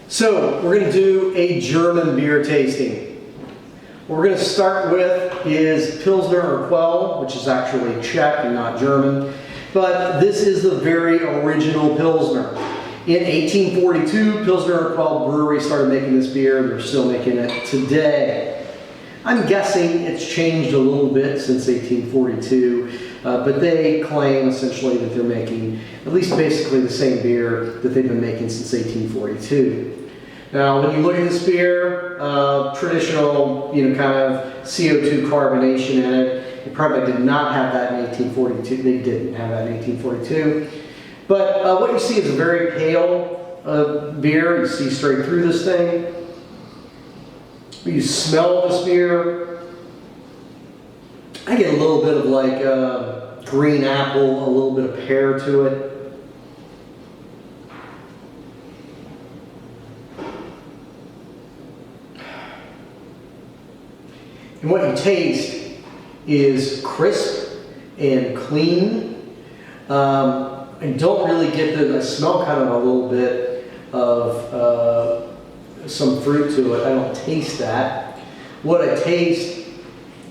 So we're going to do a German beer tasting. What we're going to start with is Pilsner Urquell, which is actually Czech and not German. But this is the very original Pilsner. In 1842, Pilsner Urquell Brewery started making this beer. They're still making it today. I'm guessing it's changed a little bit since 1842, but they claim essentially that they're making at least basically the same beer that they've been making since 1842. Now, when you look at this beer, traditional, kind of CO2 carbonation in it. It probably did not have that in 1842. They didn't have that in 1842. But what you see is a very pale beer. You see straight through this thing. You smell this beer. I get a little bit of like green apple, a little bit of pear to it. And what you taste is crisp and clean. I don't really get I smell kind of a little bit of some fruit to it. I don't taste that. What I taste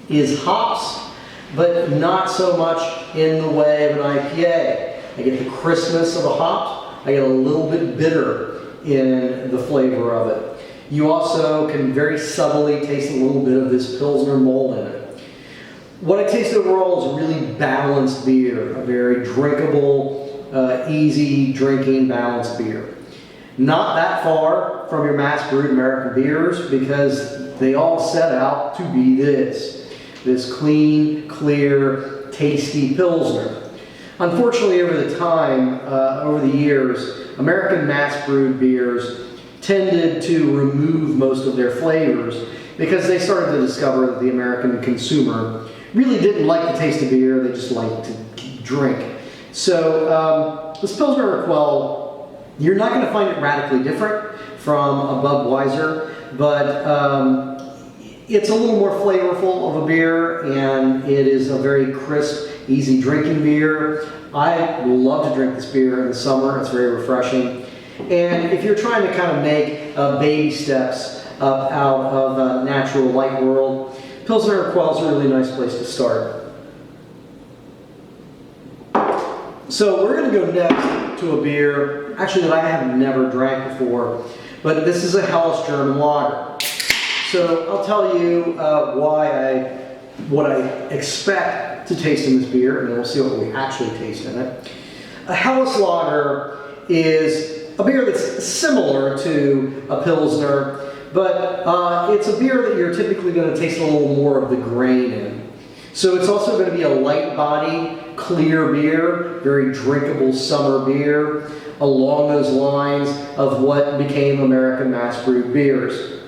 is hops, but not so much in the way of an IPA. I get the crispness of a hop. I get a little bit bitter in the flavor of it. You also can very subtly taste a little bit of this Pilsner malt in it. What I taste overall is a really balanced beer, a very drinkable, easy drinking, balanced beer. Not that far from your mass-brewed American beers because they all set out to be this clean, clear, tasty Pilsner. Unfortunately, over the years, American mass-brewed beers tended to remove most of their flavors because they started to discover that the American consumer really didn't like the taste of beer, they just liked to drink. So this Pilsner Urquell, you're not going to find it radically different from a Budweiser, but it's a little more flavorful of a beer, and it is a very crisp, easy drinking beer. I love to drink this beer in the summer. It's very refreshing. And if you're trying to kind of make baby steps up out of a natural light world, Pilsner Urquell is a really nice place to start. So we're going to go next to a beer, actually that I have never drank before, but this is a Helles German lager. So I'll tell you what I expect to taste in this beer, and then we'll see what we actually taste in it. A Helles lager is a beer that's similar to a Pilsner, but it's a beer that you're typically going to taste a little more of the grain in. So it's also going to be a light body, clear beer, very drinkable summer beer, along those lines of what became American mass-brewed beers.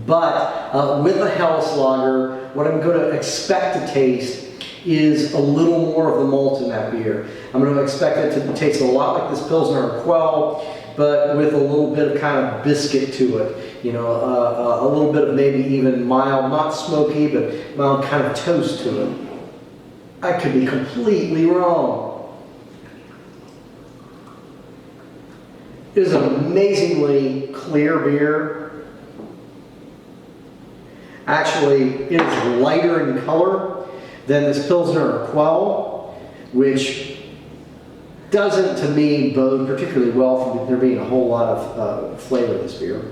But with a Helles lager, what I'm going to expect to taste is a little more of the malt in that beer. I'm going to expect it to taste a lot like this Pilsner Urquell, but with a little bit of kind of biscuit to it. A little bit of maybe even mild, not smoky, but mild kind of toast to it. I could be completely wrong. It is an amazingly clear beer. Actually, it is lighter in color than this Pilsner Urquell, which doesn't, to me, bode particularly well for there being a whole lot of flavor in this beer.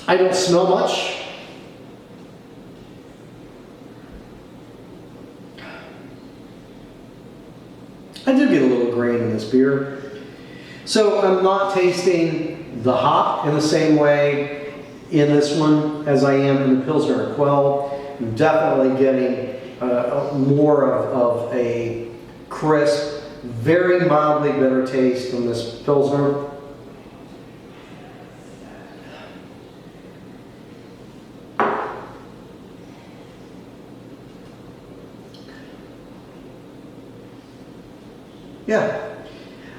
I don't smell much. I do get a little grain in this beer. So I'm not tasting the hop in the same way in this one as I am in the Pilsner Urquell. I'm definitely getting more of a crisp, very mildly bitter taste from this Pilsner. Yeah,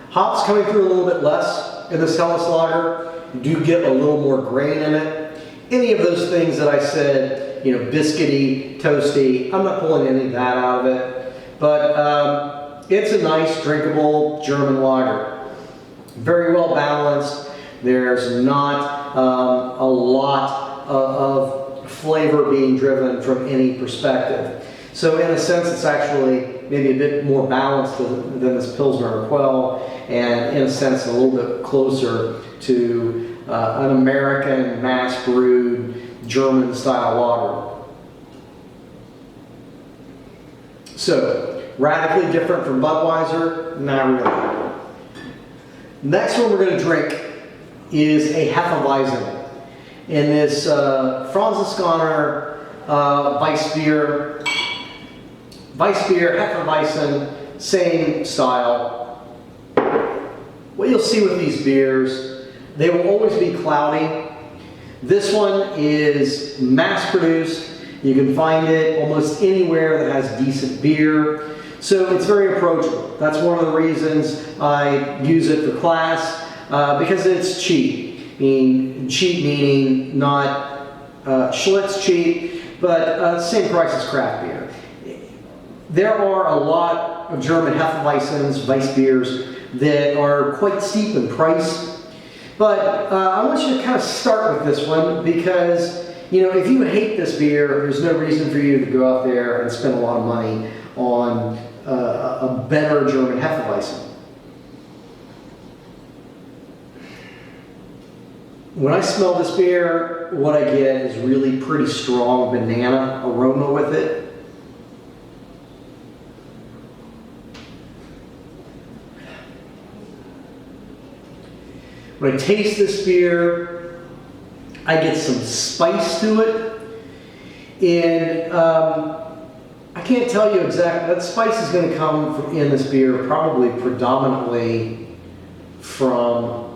hops coming through a little bit less in this Helles lager. You do get a little more grain in it. Any of those things that I said, biscuity, toasty, I'm not pulling any of that out of it. But it's a nice, drinkable German lager. Very well balanced. There's not a lot of flavor being driven from any perspective. So in a sense, it's actually maybe a bit more balanced than this Pilsner Urquell, and in a sense, a little bit closer to an American mass-brewed German-style lager. So, radically different from Budweiser? Not really. Next one we're going to drink is a Hefeweizen in this Franziskaner Weissbier. Weissbier, Hefeweizen, same style. What you'll see with these beers, they will always be cloudy. This one is mass-produced. You can find it almost anywhere that has decent beer. So it's very approachable. That's one of the reasons I use it for class, because it's cheap. Cheap meaning not Schlitz cheap, but same price as craft beer. There are a lot of German Hefeweizens, Weissbiers, that are quite steep in price. But I want you to kind of start with this one because, you know, if you hate this beer, there's no reason for you to go out there and spend a lot of money on a better German Hefeweizen. When I smell this beer, what I get is really pretty strong banana aroma with it. When I taste this beer, I get some spice to it, and I can't tell you exactly, that spice is going to come in this beer probably predominantly from,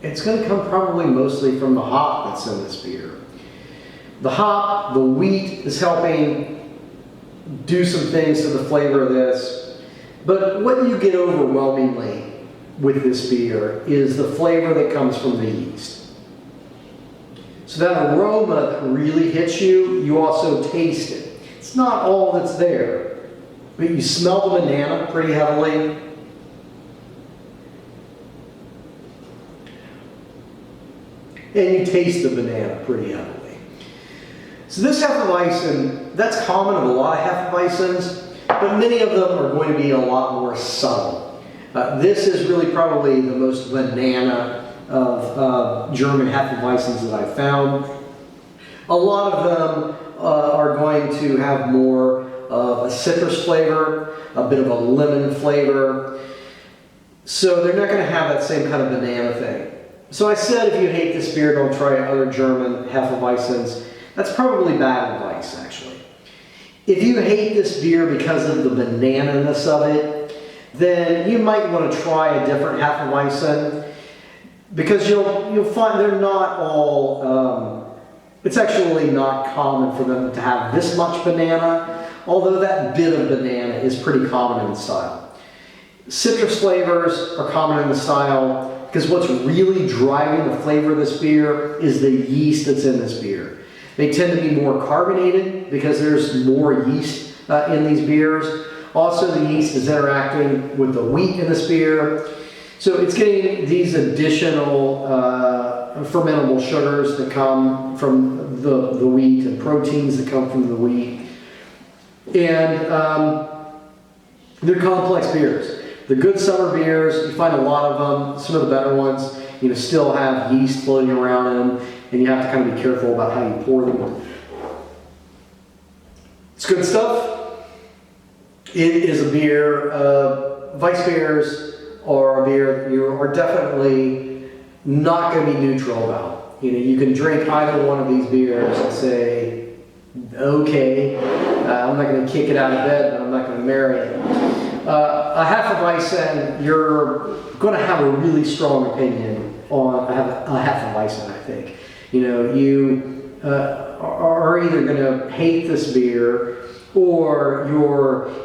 it's going to come probably mostly from the hop that's in this beer. The hop, the wheat is helping do some things to the flavor of this, but what you get overwhelmingly with this beer is the flavor that comes from the yeast. So that aroma that really hits you, you also taste it. It's not all that's there, but you smell the banana pretty heavily. And you taste the banana pretty heavily. So this Hefeweizen, that's common of a lot of Hefeweizens, but many of them are going to be a lot more subtle. This is really probably the most banana of German Hefeweizens that I've found. A lot of them are going to have more of a citrus flavor, a bit of a lemon flavor. So they're not going to have that same kind of banana thing. So I said if you hate this beer, don't try other German Hefeweizens. That's probably bad advice, actually. If you hate this beer because of the banana-ness of it, then you might want to try a different Hefeweizen, because you'll find they're not all, it's actually not common for them to have this much banana, although that bit of banana is pretty common in the style. Citrus flavors are common in the style because what's really driving the flavor of this beer is the yeast that's in this beer. They tend to be more carbonated because there's more yeast in these beers. Also, the yeast is interacting with the wheat in this beer. So it's getting these additional fermentable sugars that come from the wheat and proteins that come from the wheat. And they're complex beers. They're good summer beers. You find a lot of them. Some of the better ones, you know, still have yeast floating around in them, and you have to kind of be careful about how you pour them. It's good stuff. It is a beer. Weissbiers are a beer you are definitely not going to be neutral about. You know, you can drink either one of these beers and say, okay, I'm not going to kick it out of bed, but I'm not going to marry it. A Hefeweizen, you're going to have a really strong opinion on a Hefeweizen, I think. You know, you are either going to hate this beer, or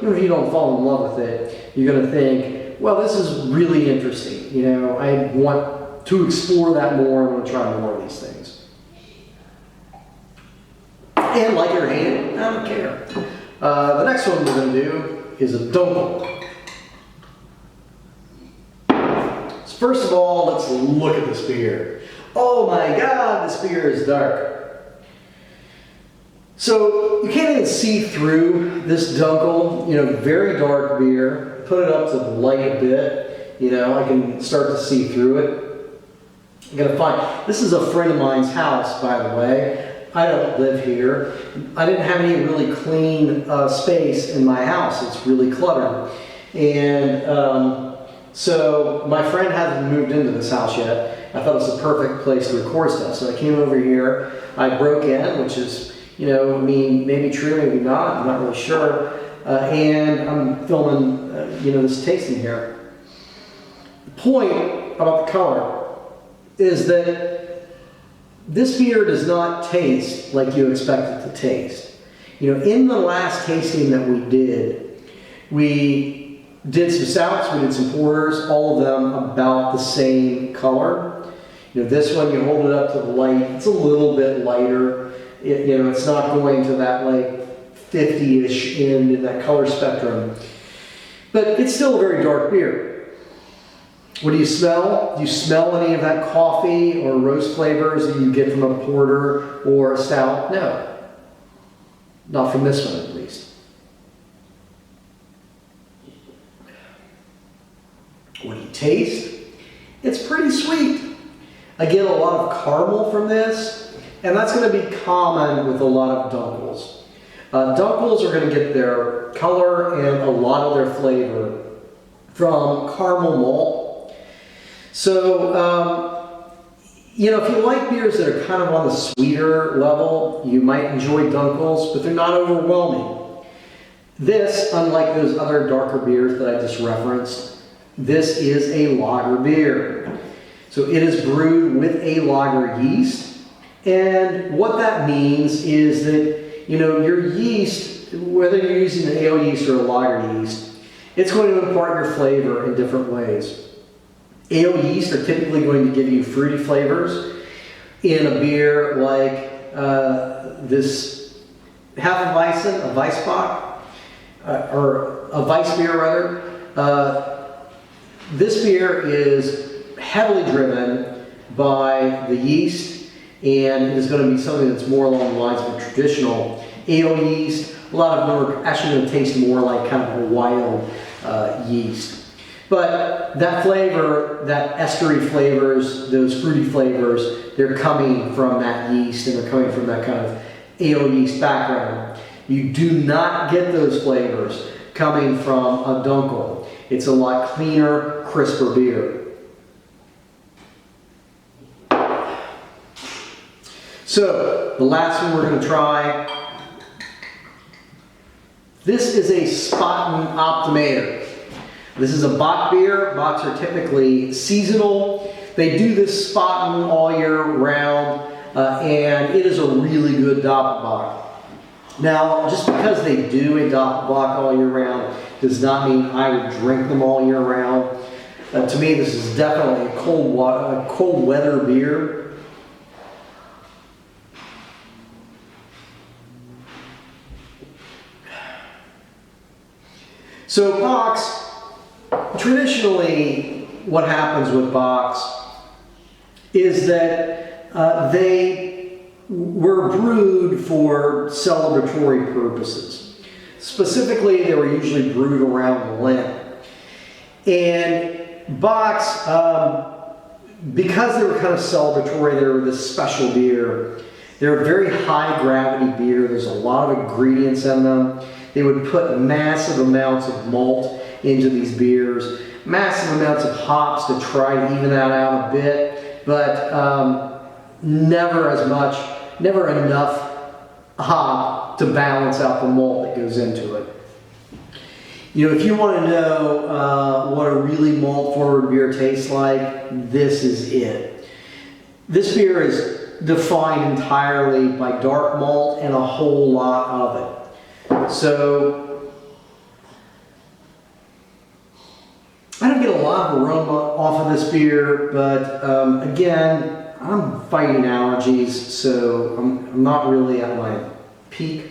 even if you don't fall in love with it, you're going to think, well, this is really interesting. You know, I want to explore that more. I want to try more of these things. And like your hand, I don't care. The next one we're going to do is a Dunkel. First of all, let's look at this beer. Oh my God, this beer is dark. So you can't even see through this Dunkel, very dark beer. Put it up to the light a bit, I can start to see through it. I'm gonna find, this is a friend of mine's house, by the way. I don't live here. I didn't have any really clean space in my house. It's really cluttered. And so my friend hasn't moved into this house yet. I thought it was a perfect place to record stuff. So I came over here, I broke in, which is, maybe true, maybe not, I'm not really sure. And I'm filming, this tasting here. The point about the color is that this beer does not taste like you expect it to taste. In the last tasting that we did some stouts, we did some porters, all of them about the same color. This one, you hold it up to the light, it's a little bit lighter. It's not going to that like 50-ish in that color spectrum. But it's still a very dark beer. What do you smell? Do you smell any of that coffee or roast flavors that you get from a porter or a stout? No. Not from this one, at least. What do you taste? It's pretty sweet. I get a lot of caramel from this. And that's going to be common with a lot of Dunkels. Dunkels are going to get their color and a lot of their flavor from caramel malt. So, if you like beers that are kind of on the sweeter level, you might enjoy Dunkels, but they're not overwhelming. This, unlike those other darker beers that I just referenced, this is a lager beer. So it is brewed with a lager yeast. And what that means is that, your yeast, whether you're using an ale yeast or a lager yeast, it's going to impart your flavor in different ways. Ale yeast are typically going to give you fruity flavors. In a beer like this Hefeweizen, a Weissbock, or a Weiss beer rather, this beer is heavily driven by the yeast, and it is going to be something that's more along the lines of a traditional ale yeast. A lot of them are actually going to taste more like kind of a wild yeast. But that flavor, that estery flavors, those fruity flavors, they're coming from that yeast, and they're coming from that kind of ale yeast background. You do not get those flavors coming from a Dunkel. It's a lot cleaner, crisper beer. So, the last one we're going to try, this is a Spaten Optimator. This is a Bock beer. Bocks are typically seasonal. They do this Spaten all year round, and it is a really good Doppelbock. Now, just because they do a Doppelbock all year round does not mean I would drink them all year round. To me, this is definitely a cold weather beer. So Bocks, traditionally what happens with Bocks is that they were brewed for celebratory purposes. Specifically, they were usually brewed around Lent. And Bocks, because they were kind of celebratory, they were this special beer. They're a very high gravity beer. There's a lot of ingredients in them. They would put massive amounts of malt into these beers, massive amounts of hops to try to even that out a bit, but never enough hop to balance out the malt that goes into it. If you want to know what a really malt-forward beer tastes like, this is it. This beer is defined entirely by dark malt and a whole lot of it. So, I don't get a lot of aroma off of this beer, but again, I'm fighting allergies, so I'm not really at my peak.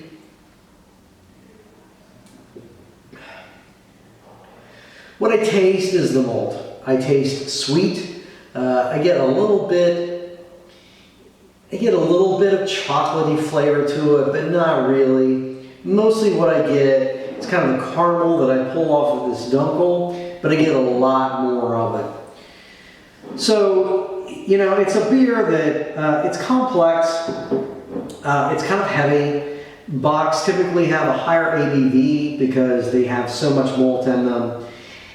What I taste is the malt. I taste sweet. I get a little bit of chocolatey flavor to it, but not really. Mostly what I get is kind of the caramel that I pull off of this Dunkel, but I get a lot more of it. So, you know, it's a beer that it's complex. It's kind of heavy. Bocks typically have a higher ABV because they have so much malt in them.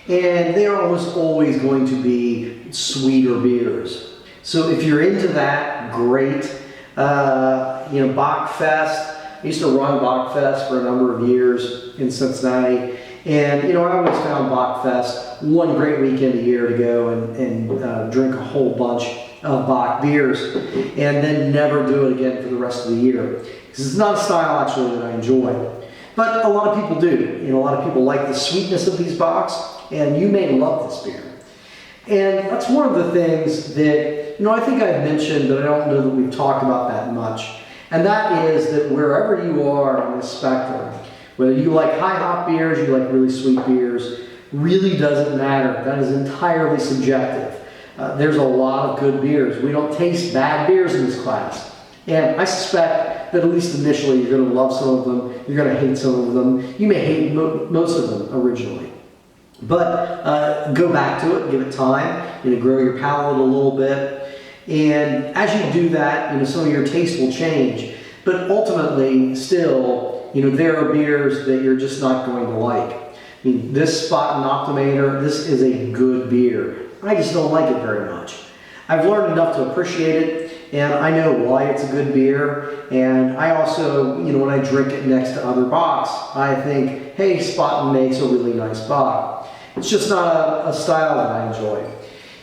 And they are almost always going to be sweeter beers. So if you're into that, great. You know, Bockfest. I used to run Bockfest for a number of years in Cincinnati. And, you know, I always found Bockfest one great weekend a year to go and drink a whole bunch of Bock beers and then never do it again for the rest of the year. Because it's not a style actually that I enjoy. But a lot of people do. You know, a lot of people like the sweetness of these Bocks, and you may love this beer. And that's one of the things that, you know, I think I've mentioned, but I don't know that we've talked about that much. And that is that wherever you are on the spectrum, whether you like high hop beers, you like really sweet beers, really doesn't matter. That is entirely subjective. There's a lot of good beers. We don't taste bad beers in this class. And I suspect that at least initially you're going to love some of them, you're going to hate some of them. You may hate most of them originally. But go back to it, give it time, you know, grow your palate a little bit. And as you do that, you know, some of your taste will change. But ultimately, still, you know, there are beers that you're just not going to like. I mean, this Spaten Optimator, this is a good beer. I just don't like it very much. I've learned enough to appreciate it, and I know why it's a good beer. And I also, you know, when I drink it next to other Bocks, I think, hey, Spaten makes a really nice Bock. It's just not a style that I enjoy.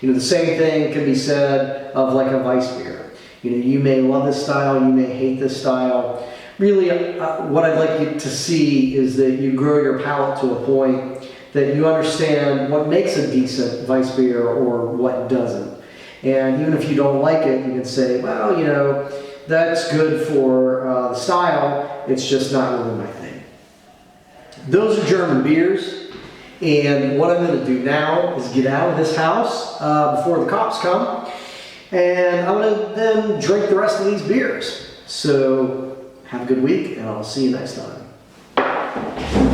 You know, the same thing can be said of like a Weiss beer. You know, you may love this style, you may hate this style. Really, what I'd like you to see is that you grow your palate to a point that you understand what makes a decent Weiss beer or what doesn't. And even if you don't like it, you can say, well, you know, that's good for the style, it's just not really my thing. Those are German beers. And what I'm going to do now is get out of this house before the cops come, and I'm going to then drink the rest of these beers. So have a good week, and I'll see you next time.